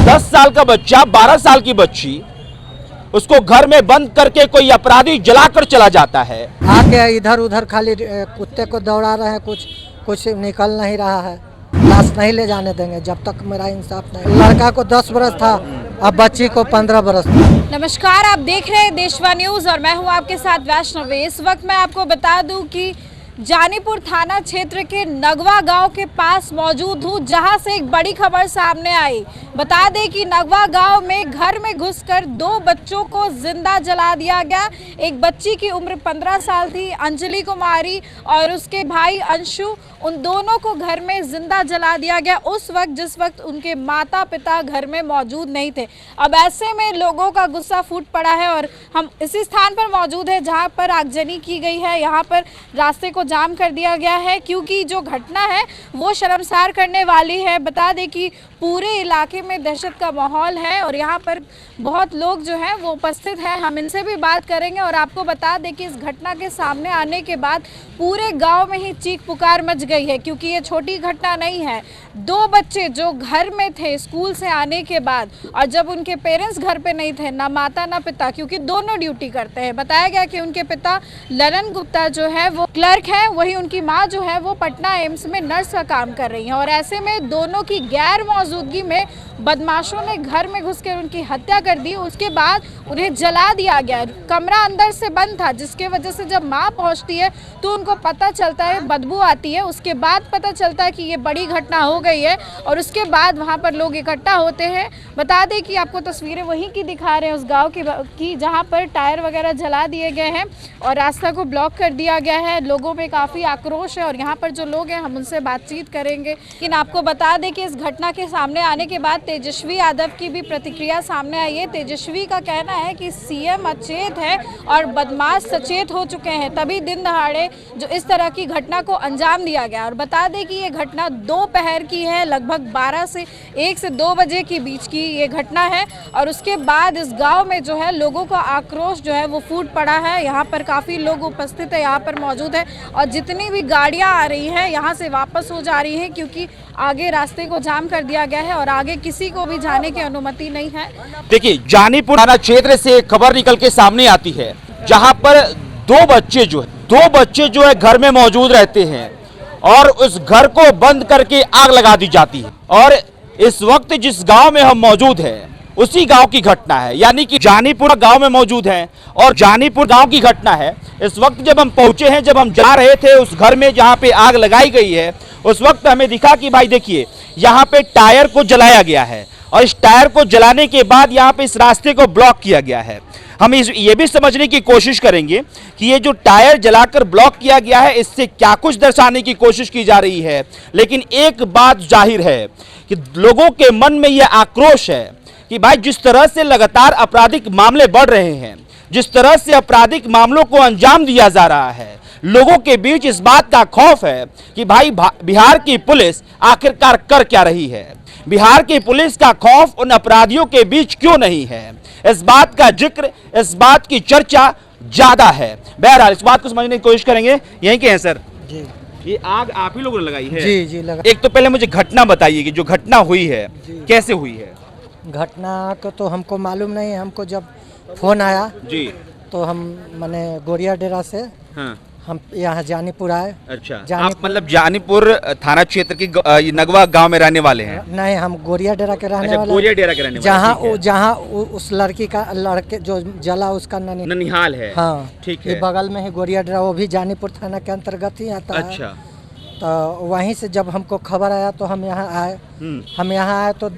10 साल का बच्चा, 12 साल की बच्ची, उसको घर में बंद करके कोई अपराधी जलाकर चला जाता है। आके इधर उधर खाली कुत्ते को दौड़ा रहे हैं, कुछ निकल नहीं रहा है। लाश नहीं ले जाने देंगे जब तक मेरा इंसाफ नहीं। लड़का को 10 बरस था, अब बच्ची को 15 बरस। नमस्कार, आप देख रहे हैं देशवा न्यूज़ और मैं हूं आपके साथ वैष्णवी। इस वक्त मैं आपको बता दूं कि जानीपुर थाना क्षेत्र के नगवा गांव के पास मौजूद हूं, जहां से एक बड़ी खबर सामने आई। बता दें कि नगवा गांव में घर में घुसकर 2 बच्चों को जिंदा जला दिया गया। एक बच्ची की उम्र 15 साल थी, अंजलि कुमारी, और उसके भाई अंशु, उन दोनों को घर में जिंदा जला दिया गया उस वक्त जिस वक्त उनके माता पिता घर में मौजूद नहीं थे। अब ऐसे में लोगों का गुस्सा फूट पड़ा है और हम इसी स्थान पर मौजूद है जहां पर आगजनी की गई है। यहाँ पर रास्ते को जाम कर दिया गया है क्योंकि जो घटना है वो शर्मसार करने वाली है। बता दें कि पूरे इलाके में दहशत का माहौल है और यहाँ पर बहुत लोग जो हैं वो उपस्थित हैं। हम इनसे भी बात करेंगे और आपको बता दें कि इस घटना के सामने आने के बाद पूरे गांव में ही चीख पुकार मच गई है, क्योंकि ये छोटी घटना नहीं है। 2 बच्चे जो घर में थे स्कूल से आने के बाद, और जब उनके पेरेंट्स घर पे नहीं थे, ना माता ना पिता, क्योंकि दोनों ड्यूटी करते हैं। बताया गया कि उनके पिता ललन गुप्ता जो है वो क्लर्क है, वही उनकी माँ जो है वो पटना एम्स में नर्स का काम कर रही है। और ऐसे में दोनों की गैर मौजूदगी में बदमाशों ने घर में घुसकर उनकी हत्या कर दी। उसके बाद उन्हें जला दिया गया। कमरा अंदर से बंद था, जिसके वजह से जब माँ पहुंचती है तो उनको पता चलता है, बदबू आती है। उसके बाद पता चलता है कि ये बड़ी घटना हो गई है और उसके बाद वहाँ पर लोग इकट्ठा होते हैं। बता दें कि आपको तस्वीरें वहीं की दिखा रहे हैं, उस गाँव की जहाँ पर टायर वगैरह जला दिए गए हैं और रास्ता को ब्लॉक कर दिया गया है। लोगों में काफ़ी आक्रोश है और यहाँ पर जो लोग हैं हम उनसे बातचीत करेंगे। लेकिन आपको बता दें कि इस घटना के सामने आने के बाद तेजस्वी यादव की भी प्रतिक्रिया सामने आई है। तेजस्वी का कहना है कि सीएम अचेत है और बदमाश सचेत हो चुके हैं, तभी दिन दहाड़े जो इस तरह की घटना को अंजाम दिया गया। और बता दें कि ये घटना दोपहर की है, लगभग 12 से 1 से 2 बजे के बीच की ये घटना है। और उसके बाद इस गांव में जो है लोगों का आक्रोश जो है वो फूट पड़ा है। यहाँ पर काफ़ी लोग उपस्थित है, यहाँ पर मौजूद है और जितनी भी गाड़ियाँ आ रही हैं यहाँ से वापस हो जा रही हैं, क्योंकि आगे रास्ते को जाम कर दिया गया है और आगे किसी को भी जाने की अनुमति नहीं है। देखिए, जानीपुर थाना क्षेत्र से खबर निकल के सामने आती है, जहां पर 2 बच्चे जो है घर में मौजूद रहते हैं और उस घर को बंद करके आग लगा दी जाती है। और इस वक्त जिस गांव में हम मौजूद हैं उसी गांव की घटना है, यानी कि जानीपुर गांव में मौजूद हैं और जानीपुर गांव की घटना है। इस वक्त जब हम पहुंचे हैं, जब हम जा रहे थे उस घर में जहां पे आग लगाई गई है, उस वक्त हमें दिखा कि भाई देखिए यहाँ पे टायर को जलाया गया है और इस टायर को जलाने के बाद यहाँ पे इस रास्ते को ब्लॉक किया गया है। हम ये भी समझने की कोशिश करेंगे कि ये जो टायर जलाकर ब्लॉक किया गया है इससे क्या कुछ दर्शाने की कोशिश की जा रही है। लेकिन एक बात जाहिर है कि लोगों के मन में यह आक्रोश है कि भाई जिस तरह से लगातार आपराधिक मामले बढ़ रहे हैं, जिस तरह से आपराधिक मामलों को अंजाम दिया जा रहा है, लोगों के बीच इस बात का खौफ है कि भाई बिहार की पुलिस आखिरकार कर क्या रही है। बिहार की पुलिस का खौफ उन अपराधियों के बीच क्यों नहीं है, इस बात का जिक्र, इस बात की चर्चा ज्यादा है। बहरहाल इस बात को समझने की कोशिश करेंगे। यहीं के हैं सर जी, ये आग आप ही लोगों ने लगाई है? जी जी लगा। एक तो पहले मुझे घटना बताइए कि जो घटना हुई है कैसे हुई है। घटना को तो हमको मालूम नहीं है। हमको जब फोन आया जी, तो हम मैंने गोरिया डेरा से हाँ, हम यहाँ जानीपुर आए। अच्छा, आप जानीपुर- मतलब जानीपुर थाना क्षेत्र की नगवा गांव में रहने वाले हैं? नहीं, हम गोरिया डेरा के रहने अच्छा, वाले गोरिया डेरा के रहने वाले, ठीक जहाँ उस लड़के जो जला उसका ननिहाल है। हाँ, ठीक ये है। बगल में ही गोरिया डेरा, वो भी जानीपुर थाना के अंतर्गत ही आता है। अच्छा, तो वहीं से जब हमको खबर आया तो हम यहाँ आए। हम यहाँ आए तो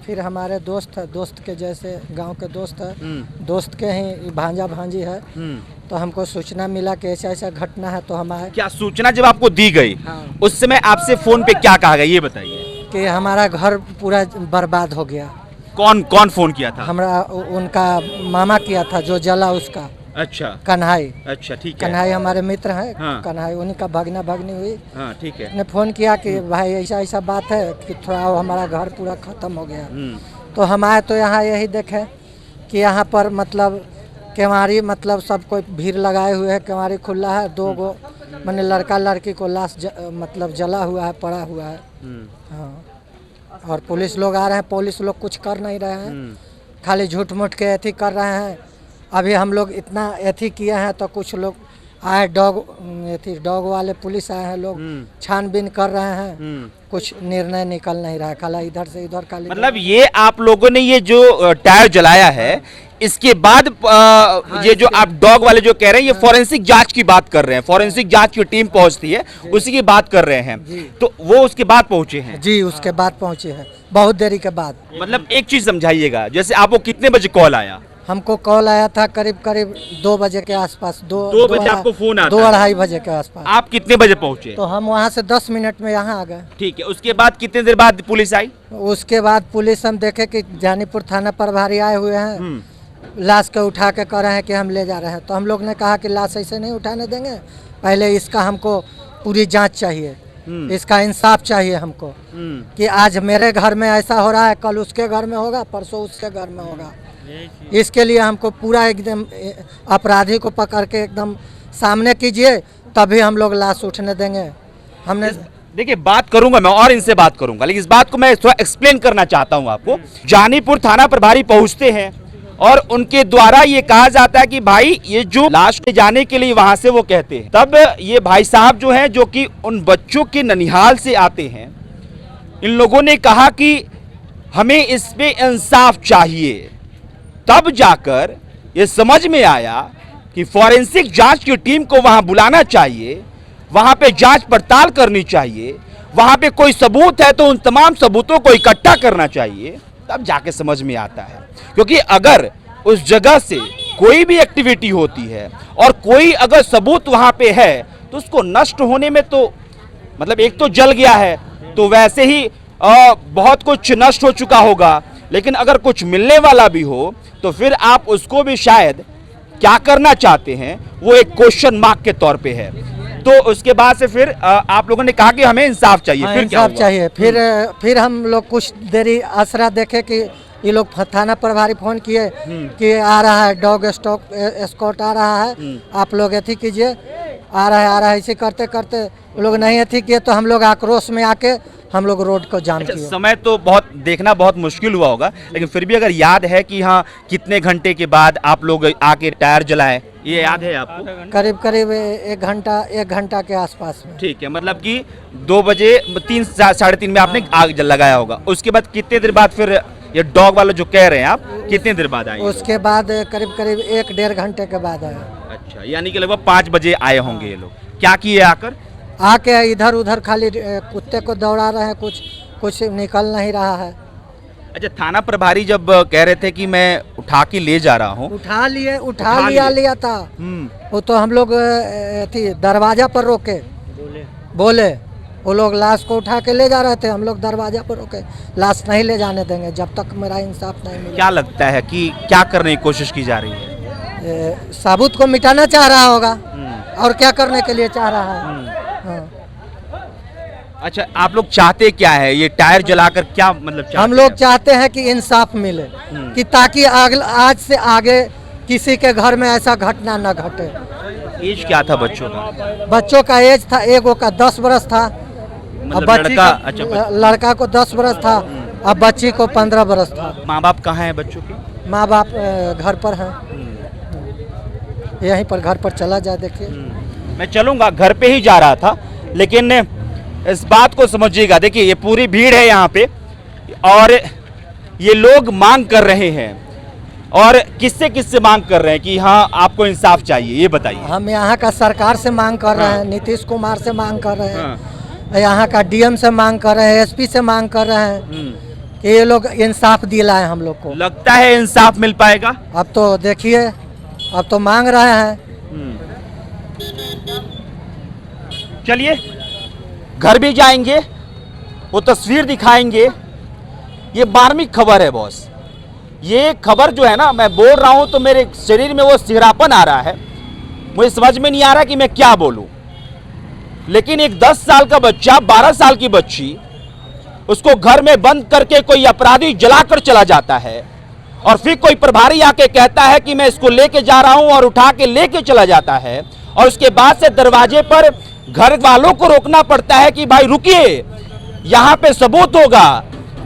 फिर हमारे दोस्त के जैसे गांव के दोस्त है, दोस्त के ही भांजा भांजी है, तो हमको सूचना मिला कि ऐसा ऐसा घटना है तो हम आए। क्या सूचना जब आपको दी गई, हाँ। उस समय आपसे फोन पे क्या कहा गया ये बताइए। कि हमारा घर पूरा बर्बाद हो गया। कौन कौन फोन किया था? हमरा उनका मामा किया था जो जला उसका, अच्छा, कन्हाई। अच्छा, ठीक है। कन्हाई हमारे मित्र हैं। हाँ। कन्हाई उन्हीं का भगना भगनी हुई। हाँ, ठीक है। ने फोन किया कि भाई ऐसा ऐसा बात है कि थोड़ा हमारा घर पूरा खत्म हो गया। तो हम आए तो यहाँ यही देखे कि यहाँ पर मतलब केवाड़ी मतलब सब कोई भीड़ लगाए हुए है, केवाड़ी खुला है। 2 गो मैंने लड़का लड़की को लाश मतलब जला हुआ है, पड़ा हुआ है। हाँ, और पुलिस लोग आ रहे हैं, पुलिस लोग कुछ कर नहीं रहे हैं, खाली झूठ मूठ के एथी कर रहे हैं। अभी हम लोग इतना एथी किए हैं तो कुछ लोग आए, डॉग वाले पुलिस आए हैं, लोग छानबीन कर रहे हैं, कुछ निर्णय निकल नहीं रहा है, खाली इधर से इधर खाली। मतलब ये आप लोगों ने ये जो टायर जलाया है, इसके बाद ये जो आप डॉग वाले जो कह रहे हैं, ये फॉरेंसिक जांच की बात कर रहे हैं, फॉरेंसिक जांच की टीम पहुंचती है उसी की बात कर रहे हैं, तो वो उसके बाद पहुंचे हैं? जी, उसके बाद पहुंचे हैं, बहुत देरी के बाद। मतलब एक चीज समझाइएगा, जैसे आपको कितने बजे कॉल आया? हमको कॉल आया था करीब 2 बजे के आसपास, 2 बजे आपको फोन आता 2-2:30 बजे के आसपास। आप कितने बजे पहुंचे? तो हम वहाँ से 10 मिनट में यहाँ आ गए। ठीक है, उसके बाद कितने देर बाद पुलिस आई? उसके बाद पुलिस हम देखे कि जानीपुर थाना प्रभारी आए हुए हैं, लाश को उठा के कह रहे हैं कि हम ले जा रहे हैं। तो हम लोग ने कहा कि लाश ऐसे नहीं उठाने देंगे, पहले इसका हमको पूरी जांच चाहिए, इसका इंसाफ चाहिए हमको, कि आज मेरे घर में ऐसा हो रहा है, कल उसके घर में होगा, परसों उसके घर में होगा। इसके लिए हमको पूरा एकदम अपराधी को पकड़ के एकदम सामने कीजिए, तभी हम लोग लाश उठने देंगे। हमने देखिए, बात करूंगा मैं और इनसे बात करूंगा, लेकिन इस बात को मैं थोड़ा एक्सप्लेन करना चाहता हूं आपको। जानीपुर थाना प्रभारी पहुंचते हैं और उनके द्वारा ये कहा जाता है कि भाई ये जो लाश ले जाने के लिए वहां से वो कहते हैं, तब ये भाई साहब जो हैं, जो कि उन बच्चों के ननिहाल से आते हैं, इन लोगों ने कहा कि हमें इस पे इंसाफ चाहिए। तब जाकर ये समझ में आया कि फॉरेंसिक जांच की टीम को वहां बुलाना चाहिए, वहां पे जांच पड़ताल करनी चाहिए, वहां पे कोई सबूत है तो उन तमाम सबूतों को इकट्ठा करना चाहिए, तब जाके समझ में आता है। क्योंकि अगर उस जगह से कोई भी एक्टिविटी होती है और कोई अगर सबूत वहां पे है तो उसको नष्ट होने में तो मतलब एक तो जल गया है तो वैसे ही बहुत कुछ नष्ट हो चुका होगा, लेकिन अगर कुछ मिलने वाला भी हो तो फिर आप उसको भी शायद क्या करना चाहते हैं वो एक क्वेश्चन मार्क के तौर पे है। तो उसके बाद से फिर आप लोगों ने कहा कि हमें इंसाफ चाहिए। फिर क्या हुआ? चाहिए। फिर हम लोग कुछ देरी आसरा देखे कि ये लोग थाना प्रभारी फोन किए कि आ रहा है डॉग एस्कॉर्ट आ रहा है, आप लोग अथी कीजिए, आ रहा है। ऐसे करते करते लोग नहीं अथी किए तो हम लोग आक्रोश में आके हम लोग रोड को जाम किए। समय तो बहुत देखना बहुत मुश्किल हुआ होगा, लेकिन फिर भी अगर याद है कि हाँ कितने घंटे के बाद आप लोग आके टायर जलाए, ये याद है आपको? करीब 1 घंटा के आसपास में। ठीक है, मतलब कि 2 बजे 3-3:30 में आपने आग लगाया होगा। उसके बाद कितने देर बाद फिर ये डॉग वाला जो कह रहे हैं आप, कितने देर बाद आए? उसके बाद करीब 1-1.5 घंटे के बाद आया। अच्छा, यानी कि लगभग 5 बजे आए होंगे ये लोग। क्या किए आके इधर उधर खाली कुत्ते को दौड़ा रहे हैं, कुछ निकल नहीं रहा है। अच्छा, थाना प्रभारी जब कह रहे थे कि मैं उठा के ले जा रहा हूँ, उठा लिया था, वो तो हम लोग दरवाजा पर रोके, बोले वो लोग लाश को उठा के ले जा रहे थे, हम लोग दरवाजा पर रोके, लाश नहीं ले जाने देंगे जब तक मेरा इंसाफ नहीं मिला। क्या लगता है कि क्या करने की कोशिश की जा रही है? सबूत को मिटाना चाह रहा होगा और क्या करने के लिए चाह रहा है। हाँ। अच्छा, आप लोग चाहते क्या है? ये टायर जलाकर क्या मतलब चाहते हम लोग चाहते हैं कि इंसाफ मिले, कि ताकि आज से आगे किसी के घर में ऐसा घटना न घटे। एज क्या था बच्चों का? बच्चों का एज था, एगो का 10 बरस था, मतलब लड़का को 10 बरस था, अब बच्ची को 15 बरस था। माँ बाप कहाँ हैं बच्चों के? माँ बाप घर पर हैं, यहीं पर घर पर चला जाए। देखिए, मैं चलूंगा, घर पे ही जा रहा था, लेकिन इस बात को समझिएगा। देखिए, ये पूरी भीड़ है यहाँ पे और ये लोग मांग कर रहे हैं, और किससे मांग कर रहे हैं कि हाँ आपको इंसाफ चाहिए, ये बताइए। हम यहाँ का सरकार से मांग कर रहे हैं, नीतीश कुमार से मांग कर रहे हैं, यहाँ का डीएम से मांग कर रहे हैं, एसपी से मांग कर रहे हैं कि ये लोग इंसाफ दिलाएं हम लोग को। लगता है इंसाफ मिल पाएगा? अब तो देखिए, अब तो मांग रहे हैं। चलिए, घर भी जाएंगे, वो तस्वीर दिखाएंगे। ये मार्मिक खबर है बॉस, ये खबर जो है ना, मैं बोल रहा हूं तो मेरे शरीर में वो सिहरापन आ रहा है, मुझे समझ में नहीं आ रहा कि मैं क्या बोलूं। लेकिन एक 10 साल का बच्चा, 12 साल की बच्ची, उसको घर में बंद करके कोई अपराधी जलाकर चला जाता है, और फिर कोई प्रभारी आके कहता है कि मैं इसको लेके जा रहा हूं, और उठा के लेके चला जाता है, और उसके बाद से दरवाजे पर घर वालों को रोकना पड़ता है कि भाई रुकिए, यहाँ पे सबूत होगा,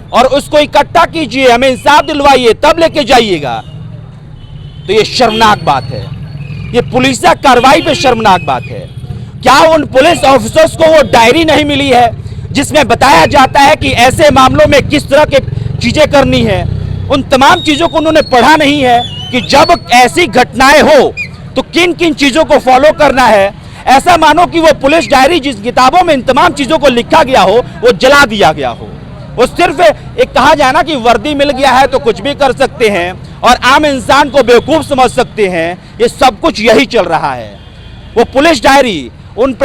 और उसको इकट्ठा कीजिए, हमें इंसाफ दिलवाइए, तब लेके जाइएगा, तो ये शर्मनाक बात है। ये पुलिसिया कार्रवाई पे शर्मनाक बात है। क्या उन पुलिस ऑफिसर्स को वो डायरी नहीं मिली है जिसमें बताया जाता है कि ऐसे मामलों में किस तरह की चीजें करनी है? उन तमाम चीजों को उन्होंने पढ़ा नहीं है कि जब ऐसी घटनाएं हो तो किन किन चीजों को फॉलो करना है। ऐसा मानो कि वो पुलिस डायरी जिस किताबों में इन तमाम चीजों को लिखा गया हो वो जला दिया गया हो। वो सिर्फ एक कहा जाए ना कि वर्दी मिल गया है तो कुछ भी कर सकते हैं और आम इंसान को बेवकूफ समझ सकते हैं। ये सब कुछ यही चल रहा है। वो पुलिस डायरी उन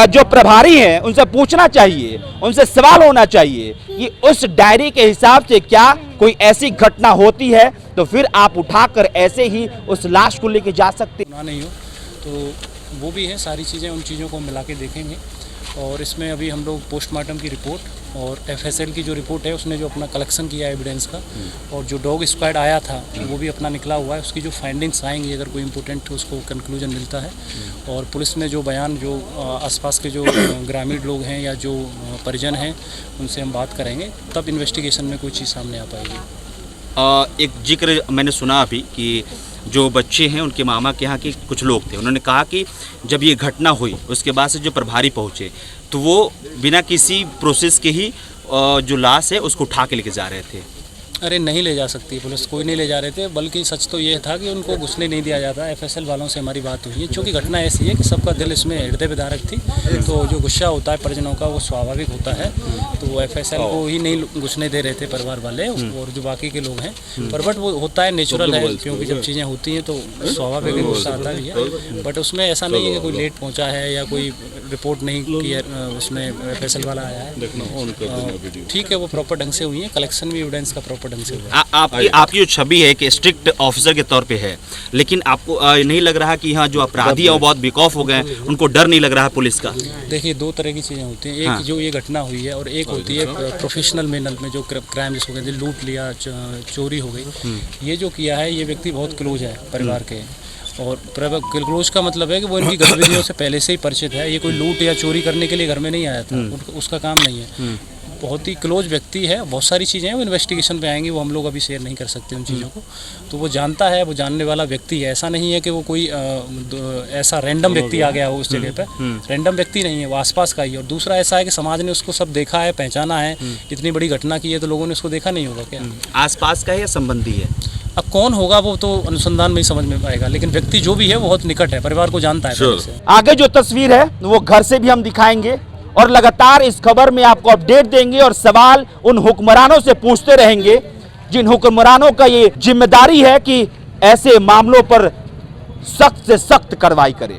जो प्रभारी हैं उनसे पूछना चाहिए, उनसे सवाल होना चाहिए कि उस डायरी के हिसाब से क्या कोई ऐसी घटना होती है तो फिर आप उठाकर ऐसे ही उस लाश को लेके जा सकते नहीं हो। तो वो भी है, सारी चीज़ें उन चीज़ों को मिला के देखेंगे। और इसमें अभी हम लोग पोस्टमार्टम की रिपोर्ट और एफएसएल की जो रिपोर्ट है उसने जो अपना कलेक्शन किया एविडेंस का, और जो डॉग स्क्वाड आया था वो भी अपना निकला हुआ है। उसकी जो फाइंडिंग्स आएंगी, अगर कोई इंपॉर्टेंट उसको कंक्लूजन मिलता है, और पुलिस ने जो बयान जो आसपास के जो ग्रामीण लोग हैं या जो परिजन हैं उनसे हम बात करेंगे, तब इन्वेस्टिगेशन में कोई चीज़ सामने आ पाएगी। एक जिक्र मैंने सुना अभी कि जो बच्चे हैं उनके मामा के यहाँ के कुछ लोग थे, उन्होंने कहा कि जब ये घटना हुई उसके बाद से जो प्रभारी पहुँचे तो वो बिना किसी प्रोसेस के ही जो लाश है उसको उठा के लेके जा रहे थे। अरे नहीं ले जा सकती पुलिस, कोई नहीं ले जा रहे थे, बल्कि सच तो ये था कि उनको घुसने नहीं दिया जाता। एफएसएल वालों से हमारी बात हुई है, क्योंकि घटना ऐसी है कि सबका दिल इसमें हृदय विदारक थी, तो जो गुस्सा होता है परिजनों का वो स्वाभाविक होता है। तो वो एफएसएल को ही नहीं घुसने दे रहे थे परिवार वाले और जो बाकी के लोग हैं, पर बट वो होता है, नेचुरल है, क्योंकि जब चीज़ें होती हैं तो स्वाभाविक गुस्सा आता भी है। बट उसमें ऐसा नहीं है कि कोई लेट पहुँचा है या कोई रिपोर्ट नहीं की उसमें एफएसएल वाला आया है। ठीक है, वो प्रॉपर ढंग से हुई है, कलेक्शन भी एविडेंस का प्रॉपर ढंग से हुआ है। आपकी जो छवि है कि स्ट्रिक्ट ऑफिसर के तौर पे है, लेकिन आपको नहीं लग रहा कि यहाँ जो अपराधी है वो बहुत बेखौफ हो गए, उनको डर नहीं लग रहा है पुलिस का? देखिए, दो तरह की चीज़ें होती हैं। एक जो ये घटना हुई है, और एक होती है प्रोफेशनल मैनर में जो क्राइम जिसको कहते हैं, लूट लिया, चोरी हो गई। ये जो किया है ये व्यक्ति बहुत क्लोज है परिवार के, और क्लोज का मतलब है कि वो इनकी गतिविधियों से पहले से ही परिचित है। ये कोई लूट या चोरी करने के लिए घर में नहीं आया था, उसका काम नहीं है। बहुत ही क्लोज व्यक्ति है। बहुत सारी चीज़ें हैं वो इन्वेस्टिगेशन पे आएंगी, वो हम लोग अभी शेयर नहीं कर सकते उन चीज़ों को। तो वो जानता है, वो जानने वाला व्यक्ति है। ऐसा नहीं है कि वो कोई ऐसा रैंडम व्यक्ति आ गया हो उस जगह पे, रैंडम व्यक्ति नहीं है, वो आसपास का ही है। और दूसरा ऐसा है कि समाज ने उसको सब देखा है, पहचाना है। इतनी बड़ी घटना की है तो लोगों ने उसको देखा नहीं होगा क्या? आसपास का है या संबंधी है? अब कौन होगा वो तो अनुसंधान में ही समझ में आएगा, लेकिन व्यक्ति जो भी है वो बहुत निकट है, परिवार को जानता है पहले से। आगे जो तस्वीर है वो घर से भी हम दिखाएंगे और लगातार इस खबर में आपको अपडेट देंगे और सवाल उन हुक्मरानों से पूछते रहेंगे जिन हुक्मरानों का ये जिम्मेदारी है कि ऐसे मामलों पर सख्त से सख्त कार्रवाई करें।